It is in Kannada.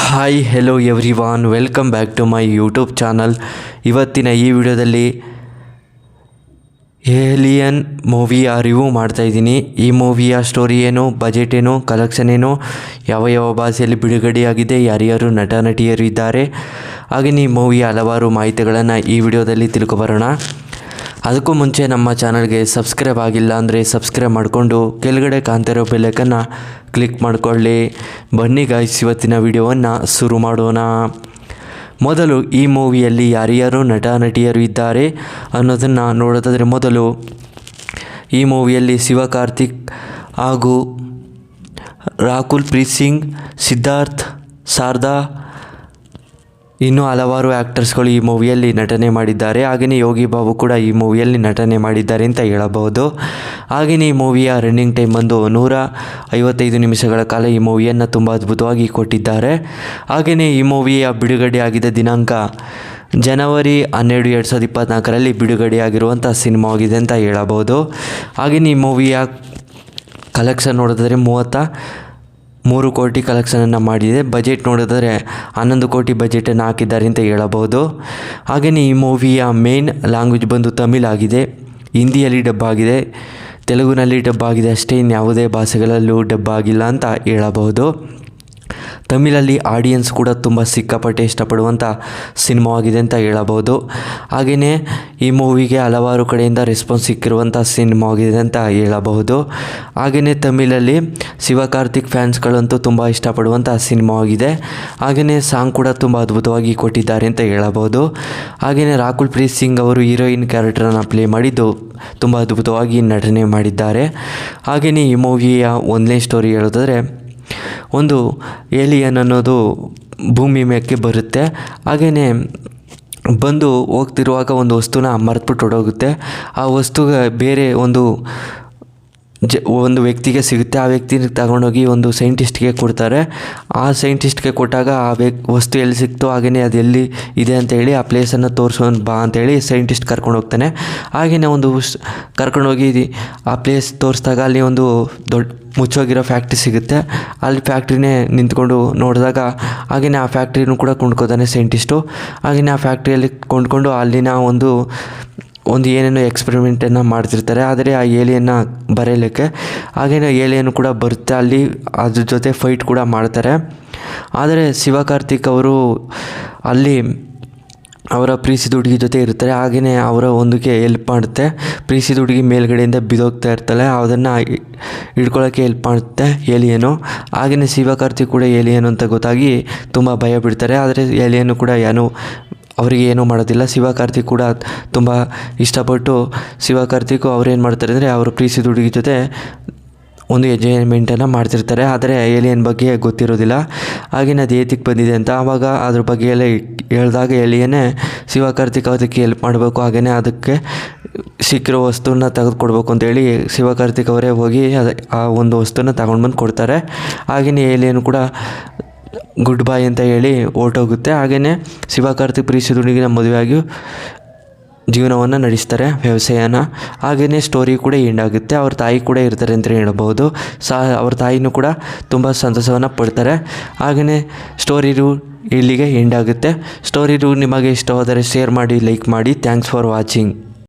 Hi hello everyone, welcome back to my YouTube channel. ಇವತ್ತಿನ ಈ ವಿಡಿಯೋದಲ್ಲಿ ಏಲಿಯನ್ ಮೂವಿಯ ರಿವ್ಯೂ ಮಾಡ್ತಾಯಿದ್ದೀನಿ. ಈ ಮೂವಿಯ ಸ್ಟೋರಿ ಏನು, ಬಜೆಟ್ ಏನು, ಕಲೆಕ್ಷನ್ ಏನು, ಯಾವ ಭಾಷೆಯಲ್ಲಿ ಬಿಡುಗಡೆಯಾಗಿದೆ, ಯಾರ್ಯಾರು ನಟ ನಟಿಯರು ಇದ್ದಾರೆ, ಹಾಗೆಯೇ ಈ ಮೂವಿಯ ಹಲವಾರು ಮಾಹಿತಿಗಳನ್ನು ಈ ವಿಡಿಯೋದಲ್ಲಿ ತಿಳ್ಕೊಬರೋಣ. ಅದಕ್ಕೂ ಮುಂಚೆ ನಮ್ಮ ಚಾನಲ್ಗೆ ಸಬ್ಸ್ಕ್ರೈಬ್ ಆಗಿಲ್ಲ ಅಂದರೆ ಸಬ್ಸ್ಕ್ರೈಬ್ ಮಾಡಿಕೊಂಡು ಕೆಳಗಡೆ ಕಾಣ್ತಿರೋ ಬೆಲ್ಲೈಕನ್ನು ಕ್ಲಿಕ್ ಮಾಡಿಕೊಳ್ಳಿ. ಬನ್ನಿ ಗಾಯ್ಸ್, ಇವತ್ತಿನ ವಿಡಿಯೋವನ್ನು ಶುರು ಮಾಡೋಣ. ಮೊದಲು ಈ ಮೂವಿಯಲ್ಲಿ ಯಾರ್ಯಾರು ನಟ ನಟಿಯರು ಇದ್ದಾರೆ ಅನ್ನೋದನ್ನು ನೋಡೋದಾದರೆ, ಮೊದಲು ಈ ಮೂವಿಯಲ್ಲಿ ಶಿವಕಾರ್ತಿಕ್ ಹಾಗೂ ರಾಕುಲ್ ಪ್ರೀತ್ ಸಿಂಗ್, ಸಿದ್ಧಾರ್ಥ್, ಶಾರದಾ, ಇನ್ನೂ ಹಲವಾರು ಆ್ಯಕ್ಟರ್ಸ್ಗಳು ಈ ಮೂವಿಯಲ್ಲಿ ನಟನೆ ಮಾಡಿದ್ದಾರೆ. ಹಾಗೆಯೇ ಯೋಗಿ ಬಾಬು ಕೂಡ ಈ ಮೂವಿಯಲ್ಲಿ ನಟನೆ ಮಾಡಿದ್ದಾರೆ ಅಂತ ಹೇಳಬಹುದು. ಹಾಗೆಯೇ ಈ ಮೂವಿಯ ರನ್ನಿಂಗ್ ಟೈಮ್ ಬಂದು 155 ನಿಮಿಷಗಳ ಕಾಲ ಈ ಮೂವಿಯನ್ನು ತುಂಬ ಅದ್ಭುತವಾಗಿ ಕೊಟ್ಟಿದ್ದಾರೆ. ಹಾಗೆಯೇ ಈ ಮೂವಿಯ ಬಿಡುಗಡೆ ಆಗಿದ್ದ ದಿನಾಂಕ ಜನವರಿ 12, 2024ರಲ್ಲಿ ಬಿಡುಗಡೆಯಾಗಿರುವಂಥ ಸಿನಿಮಾವಾಗಿದೆ ಅಂತ ಹೇಳಬಹುದು. ಹಾಗೆಯೇ ಈ ಮೂವಿಯ ಕಲೆಕ್ಷನ್ ನೋಡಿದ್ರೆ 33 ಕೋಟಿ ಕಲೆಕ್ಷನನ್ನು ಮಾಡಿದೆ. ಬಜೆಟ್ ನೋಡಿದರೆ 11 ಕೋಟಿ ಬಜೆಟನ್ನು ಹಾಕಿದ್ದಾರೆ ಅಂತ ಹೇಳಬಹುದು. ಹಾಗೆಯೇ ಈ ಮೂವಿಯ ಮೇನ್ ಲ್ಯಾಂಗ್ವೇಜ್ ಬಂದು ತಮಿಳ್ ಆಗಿದೆ, ಹಿಂದಿಯಲ್ಲಿ ಡಬ್ ಆಗಿದೆ, ತೆಲುಗಿನಲ್ಲಿ ಡಬ್ ಆಗಿದೆ ಅಷ್ಟೇ, ಇನ್ಯಾವುದೇ ಭಾಷೆಗಳಲ್ಲೂ ಡಬ್ ಆಗಿಲ್ಲ ಅಂತ ಹೇಳಬಹುದು. ತಮಿಳಲ್ಲಿ ಆಡಿಯನ್ಸ್ ಕೂಡ ತುಂಬ ಸಿಕ್ಕಾಪಟ್ಟೆ ಇಷ್ಟಪಡುವಂಥ ಸಿನಿಮಾವಾಗಿದೆ ಅಂತ ಹೇಳಬಹುದು. ಹಾಗೆಯೇ ಈ ಮೂವಿಗೆ ಹಲವಾರು ಕಡೆಯಿಂದ ರೆಸ್ಪಾನ್ಸ್ ಸಿಕ್ಕಿರುವಂಥ ಸಿನಿಮಾವಾಗಿದೆ ಅಂತ ಹೇಳಬಹುದು. ಹಾಗೆಯೇ ತಮಿಳಲ್ಲಿ ಶಿವಕಾರ್ತಿಕ್ ಫ್ಯಾನ್ಸ್ಗಳಂತೂ ತುಂಬ ಇಷ್ಟಪಡುವಂಥ ಸಿನಿಮಾವಾಗಿದೆ. ಹಾಗೆಯೇ ಸಾಂಗ್ ಕೂಡ ತುಂಬ ಅದ್ಭುತವಾಗಿ ಕೊಟ್ಟಿದ್ದಾರೆ ಅಂತ ಹೇಳಬಹುದು. ಹಾಗೆಯೇ ರಾಕುಲ್ ಪ್ರೀತ್ ಸಿಂಗ್ ಅವರು ಹೀರೋಯಿನ್ ಕ್ಯಾರೆಕ್ಟರನ್ನು ಪ್ಲೇ ಮಾಡಿದ್ದು ತುಂಬ ಅದ್ಭುತವಾಗಿ ನಟನೆ ಮಾಡಿದ್ದಾರೆ. ಹಾಗೆಯೇ ಈ ಮೂವಿಯ ಒಂದನೇ ಸ್ಟೋರಿ ಹೇಳೋದಾದರೆ, ಒಂದು ಏಲಿಯನ್ ಅನ್ನೋದು ಭೂಮಿ ಮೇಲೆ ಬರುತ್ತೆ. ಹಾಗೆಯೇ ಬಂದು ಹೋಗ್ತಿರುವಾಗ ಒಂದು ವಸ್ತುನ ಮರೆತುಬಿಟ್ಟು ಹೊರಟೋಗುತ್ತೆ. ಆ ವಸ್ತುಗೆ ಬೇರೆ ಒಂದು ವ್ಯಕ್ತಿಗೆ ಸಿಗುತ್ತೆ. ಆ ವ್ಯಕ್ತಿನ ತಗೊಂಡೋಗಿ ಒಂದು ಸೈಂಟಿಸ್ಟ್ಗೆ ಕೊಡ್ತಾರೆ. ಆ ಸೈಂಟಿಸ್ಟ್ಗೆ ಕೊಟ್ಟಾಗ ಆ ವಸ್ತು ಎಲ್ಲಿ ಸಿಕ್ತು, ಹಾಗೆಯೇ ಅದು ಎಲ್ಲಿ ಇದೆ ಅಂತೇಳಿ ಆ ಪ್ಲೇಸನ್ನು ತೋರಿಸೋನು ಬಾ ಅಂತೇಳಿ ಸೈಂಟಿಸ್ಟ್ ಕರ್ಕೊಂಡು ಹೋಗ್ತಾನೆ. ಹಾಗೆಯೇ ಕರ್ಕೊಂಡೋಗಿ ಆ ಪ್ಲೇಸ್ ತೋರಿಸಿದಾಗ ಅಲ್ಲಿ ಒಂದು ದೊಡ್ಡ ಮುಚ್ಚೋಗಿರೋ ಫ್ಯಾಕ್ಟ್ರಿ ಸಿಗುತ್ತೆ. ಅಲ್ಲಿ ಫ್ಯಾಕ್ಟ್ರಿನೇ ನಿಂತ್ಕೊಂಡು ನೋಡಿದಾಗ ಹಾಗೆಯೇ ಆ ಫ್ಯಾಕ್ಟ್ರಿನೂ ಕೂಡ ಕೊಂಡ್ಕೋತಾನೆ ಸೈಂಟಿಸ್ಟು. ಹಾಗೆಯೇ ಆ ಫ್ಯಾಕ್ಟ್ರಿಯಲ್ಲಿ ಕೊಂಡ್ಕೊಂಡು ಅಲ್ಲಿನ ಒಂದು ಏನೇನೋ ಎಕ್ಸ್ಪೆರಿಮೆಂಟನ್ನು ಮಾಡ್ತಿರ್ತಾರೆ. ಆದರೆ ಆ ಏಲಿಯನ್ನ ಬರೆಯಲಿಕ್ಕೆ, ಹಾಗೆಯೇ ಏಲಿಯನ್ ಕೂಡ ಬರುತ್ತೆ. ಅಲ್ಲಿ ಅದ್ರ ಜೊತೆ ಫೈಟ್ ಕೂಡ ಮಾಡ್ತಾರೆ. ಆದರೆ ಶಿವಕಾರ್ತಿಕ್ ಅವರು ಅಲ್ಲಿ ಅವರ ಪ್ರೀತಿಸಿದ ಹುಡುಗಿ ಜೊತೆ ಇರ್ತಾರೆ. ಹಾಗೆಯೇ ಅವರ ಒಂದಕ್ಕೆ ಹೆಲ್ಪ್ ಮಾಡುತ್ತೆ. ಪ್ರೀತಿಸಿದ ಹುಡುಗಿ ಮೇಲ್ಗಡೆಯಿಂದ ಬಿದ್ದೋಗ್ತಾ ಇರ್ತಾಳೆ, ಅದನ್ನು ಹಿಡ್ಕೊಳ್ಳೋಕ್ಕೆ ಹೆಲ್ಪ್ ಮಾಡುತ್ತೆ ಏಲಿಯನು. ಹಾಗೆಯೇ ಶಿವಕಾರ್ತಿಕ್ ಕೂಡ ಏಲಿಯನು ಅಂತ ಗೊತ್ತಾಗಿ ತುಂಬ ಭಯ ಬಿಡ್ತಾರೆ. ಆದರೆ ಏಲಿಯನು ಕೂಡ ಅವರಿಗೆ ಏನೂ ಮಾಡೋದಿಲ್ಲ. ಶಿವಕಾರ್ತಿಕ್ ಕೂಡ ತುಂಬ ಇಷ್ಟಪಟ್ಟು ಶಿವಕಾರ್ತಿಕ್ ಅವ್ರೇನು ಮಾಡ್ತಾರೆ ಅಂದರೆ, ಅವರು ಪ್ರೀತಿಸಿದ ಹುಡುಗಿ ಜೊತೆ ಒಂದು ಎಂಜಾಯ್ಮೆಂಟನ್ನು ಮಾಡ್ತಿರ್ತಾರೆ. ಆದರೆ ಏಲಿಯನ್ ಬಗ್ಗೆ ಗೊತ್ತಿರೋದಿಲ್ಲ. ಹಾಗೆಯೇ ಅದು ಏತಕ್ಕೆ ಬಂದಿದೆ ಅಂತ ಆವಾಗ ಅದ್ರ ಬಗ್ಗೆ ಎಲ್ಲ ಹೇಳಿದಾಗ ಏಲಿಯನ್ನೇ ಶಿವಕಾರ್ತಿಕ್ ಅದಕ್ಕೆ ಹೆಲ್ಪ್ ಮಾಡಬೇಕು, ಹಾಗೆಯೇ ಅದಕ್ಕೆ ಸಿಕ್ಕಿರೋ ವಸ್ತುವನ್ನ ತೆಗೆದುಕೊಡ್ಬೇಕು ಅಂತೇಳಿ ಶಿವಕಾರ್ತಿಕ್ ಅವರೇ ಹೋಗಿ ಆ ಒಂದು ವಸ್ತುನ ತಗೊಂಡ್ಬಂದು ಕೊಡ್ತಾರೆ. ಹಾಗೆಯೇ ಏಲಿಯನ್ ಕೂಡ ಗುಡ್ ಬಾಯ್ ಅಂತ ಹೇಳಿ ಹೊರಟೋಗುತ್ತೆ. ಹಾಗೆಯೇ ಶಿವಕಾರ್ತಿಕ್ ಪ್ರೀತಿಸಿದ ಹುಡುಗಿನ ಮದುವೆಯಾಗಿ ಜೀವನವನ್ನು ನಡೆಸ್ತಾರೆ, ವ್ಯವಸಾಯನ. ಹಾಗೆಯೇ ಸ್ಟೋರಿ ಕೂಡ ಎಂಡ್ ಆಗುತ್ತೆ. ಅವ್ರ ತಾಯಿ ಕೂಡ ಇರ್ತಾರೆ ಅಂತ ಹೇಳ್ಬೋದು. ಅವ್ರ ತಾಯಿನೂ ಕೂಡ ತುಂಬ ಸಂತೋಷವನ್ನು ಪಡ್ತಾರೆ. ಹಾಗೆಯೇ ಸ್ಟೋರಿ ಇಲ್ಲಿಗೆ ಎಂಡ್ ಆಗುತ್ತೆ. ಸ್ಟೋರಿ ನಿಮಗೆ ಇಷ್ಟವಾದರೆ ಶೇರ್ ಮಾಡಿ, ಲೈಕ್ ಮಾಡಿ. Thanks for watching.